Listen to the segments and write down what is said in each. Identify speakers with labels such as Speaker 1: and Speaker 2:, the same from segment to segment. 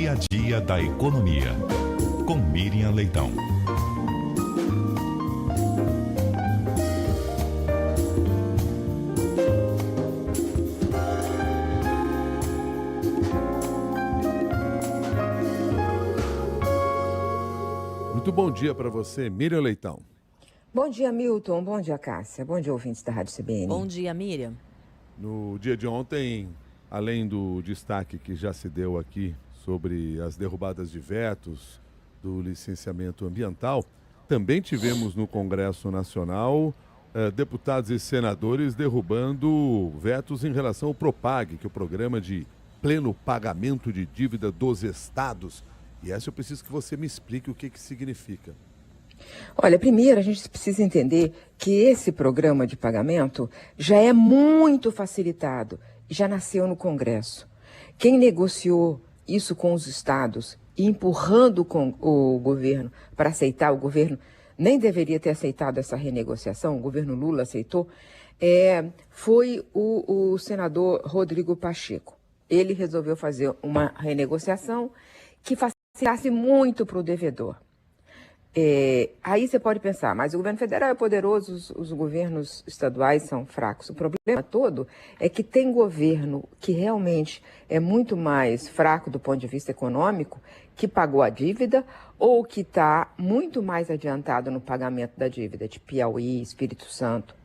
Speaker 1: dia a dia da economia. Com Miriam Leitão.
Speaker 2: Muito bom dia para você, Miriam Leitão.
Speaker 3: Bom dia, Milton. Bom dia, Cássia. Bom dia, ouvintes da Rádio CBN.
Speaker 4: Bom dia, Miriam.
Speaker 2: No dia de ontem, além do destaque que já se deu aqui sobre as derrubadas de vetos do licenciamento ambiental, também tivemos no Congresso Nacional deputados e senadores derrubando vetos em relação ao Propag, que é o programa de pleno pagamento de dívida dos estados. E essa eu preciso que você me explique o que significa.
Speaker 3: Olha, primeiro a gente precisa entender que esse programa de pagamento já é muito facilitado e já nasceu no Congresso. Quem negociou isso com os estados, empurrando com o governo para aceitar, o governo nem deveria ter aceitado essa renegociação, o governo Lula aceitou, foi o senador Rodrigo Pacheco. Ele resolveu fazer uma renegociação que facilitasse muito para o devedor. Aí você pode pensar, mas o governo federal é poderoso, os governos estaduais são fracos. O problema todo é que tem governo que realmente é muito mais fraco do ponto de vista econômico, que pagou a dívida ou que está muito mais adiantado no pagamento da dívida, de Piauí, Espírito Santo.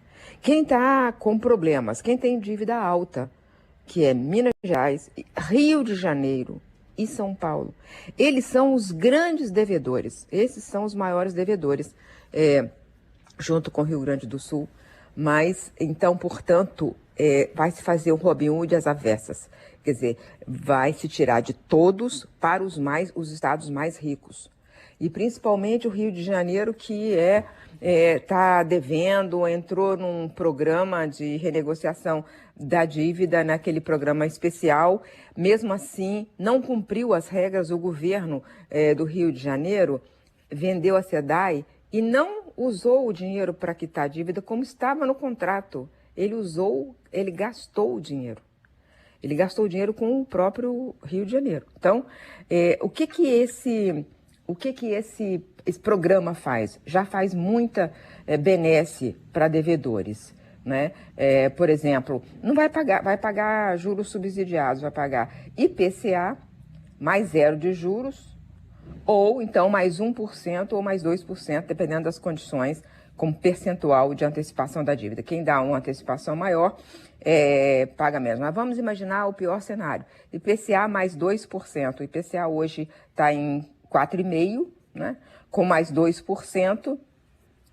Speaker 3: Quem está com problemas, quem tem dívida alta, que é Minas Gerais, Rio de Janeiro e São Paulo. Eles são os grandes devedores, esses são os maiores devedores, junto com o Rio Grande do Sul. Mas, então, portanto, vai se fazer um Robin Hood às avessas. Quer dizer, vai se tirar de todos para os estados mais ricos. E principalmente o Rio de Janeiro, que está devendo, entrou num programa de renegociação da dívida, naquele programa especial. Mesmo assim, não cumpriu as regras. O governo do Rio de Janeiro vendeu a SEDAI e não usou o dinheiro para quitar a dívida como estava no contrato. Ele gastou o dinheiro. Ele gastou o dinheiro com o próprio Rio de Janeiro. Então, o que esse programa faz? Já faz muita benesse para devedores, né? Por exemplo, não vai pagar juros subsidiados, vai pagar IPCA mais 0 de juros, ou então mais 1% ou mais 2%, dependendo das condições, como percentual de antecipação da dívida. Quem dá uma antecipação maior paga menos. Mas vamos imaginar o pior cenário. IPCA mais 2%. O IPCA hoje está em 4,5%, né? Com mais 2%,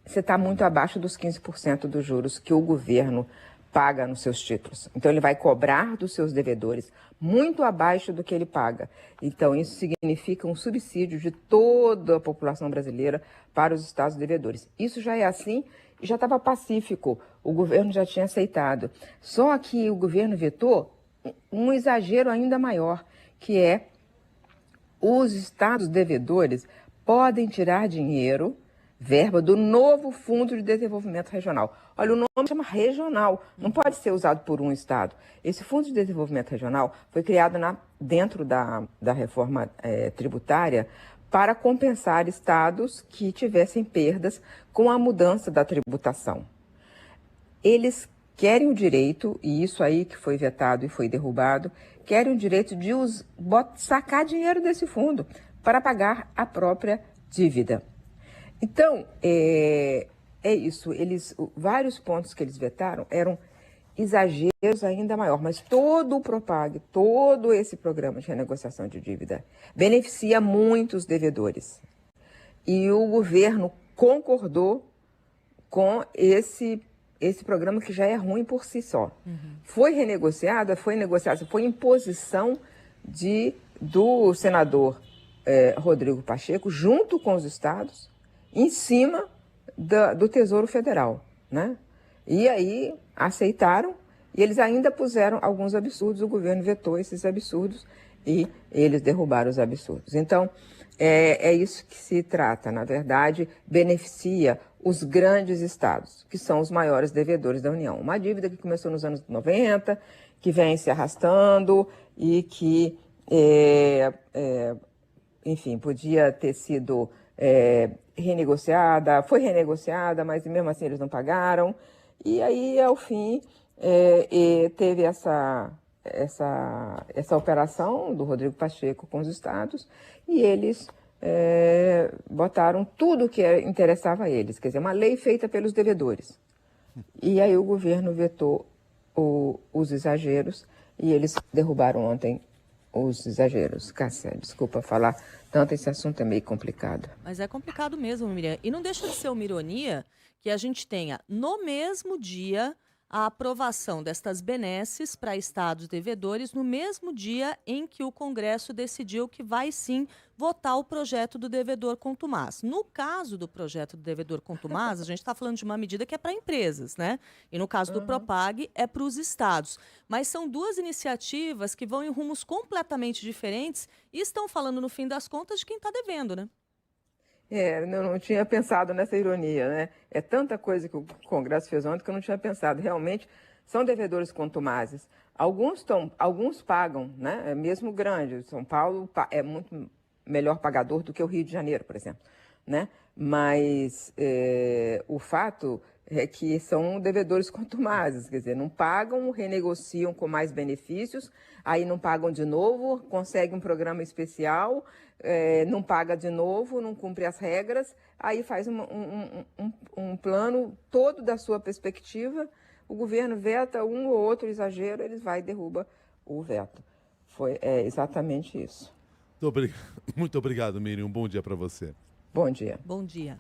Speaker 3: você está muito abaixo dos 15% dos juros que o governo paga nos seus títulos. Então, ele vai cobrar dos seus devedores muito abaixo do que ele paga. Então, isso significa um subsídio de toda a população brasileira para os estados devedores. Isso já é assim e já estava pacífico. O governo já tinha aceitado. Só que o governo vetou um exagero ainda maior, que é os estados devedores podem tirar dinheiro, verba do novo Fundo de Desenvolvimento Regional. Olha, o nome chama regional, não pode ser usado por um estado. Esse Fundo de Desenvolvimento Regional foi criado dentro da reforma tributária para compensar estados que tivessem perdas com a mudança da tributação. Eles querem o direito, e isso aí que foi vetado e foi derrubado, querem o direito de sacar dinheiro desse fundo para pagar a própria dívida. Então, é isso. Vários pontos que eles vetaram eram exageros ainda maior, mas todo o Propag, todo esse programa de renegociação de dívida beneficia muitos devedores. E o governo concordou com esse programa que já é ruim por si só. Uhum. Foi imposição do senador Rodrigo Pacheco, junto com os estados, em cima do Tesouro Federal, né? E aí aceitaram e eles ainda puseram alguns absurdos, o governo vetou esses absurdos e eles derrubaram os absurdos. Então, é isso que se trata. Na verdade, beneficia os grandes estados, que são os maiores devedores da União. Uma dívida que começou nos anos 90, que vem se arrastando e que enfim, podia ter sido renegociada, foi renegociada, mas mesmo assim eles não pagaram. E aí, ao fim, teve essa operação do Rodrigo Pacheco com os estados e eles botaram tudo que interessava a eles, quer dizer, uma lei feita pelos devedores. E aí o governo vetou os exageros e eles derrubaram ontem os exageros. Cássia, desculpa falar tanto, esse assunto é meio complicado.
Speaker 4: Mas é complicado mesmo, Miriam. E não deixa de ser uma ironia que a gente tenha, no mesmo dia, a aprovação destas benesses para estados devedores, no mesmo dia em que o Congresso decidiu que vai sim votar o projeto do devedor contumaz. No caso do projeto do devedor contumaz, a gente está falando de uma medida que é para empresas, né? E no caso do Propag, é para os estados. Mas são duas iniciativas que vão em rumos completamente diferentes e estão falando, no fim das contas, de quem está devendo, né?
Speaker 3: Eu não tinha pensado nessa ironia, né? É tanta coisa que o Congresso fez ontem que eu não tinha pensado. Realmente, são devedores contumazes. Alguns pagam, né? É mesmo grande. São Paulo é muito melhor pagador do que o Rio de Janeiro, por exemplo, né? Mas o fato é que são devedores contumazes, quer dizer, não pagam, renegociam com mais benefícios, aí não pagam de novo, conseguem um programa especial, não paga de novo, não cumpre as regras, aí faz um plano todo da sua perspectiva, o governo veta um ou outro exagero, eles vai e derruba o veto. Foi exatamente isso.
Speaker 2: Muito obrigado, Miriam. Um bom dia para você.
Speaker 3: Bom dia.
Speaker 4: Bom dia.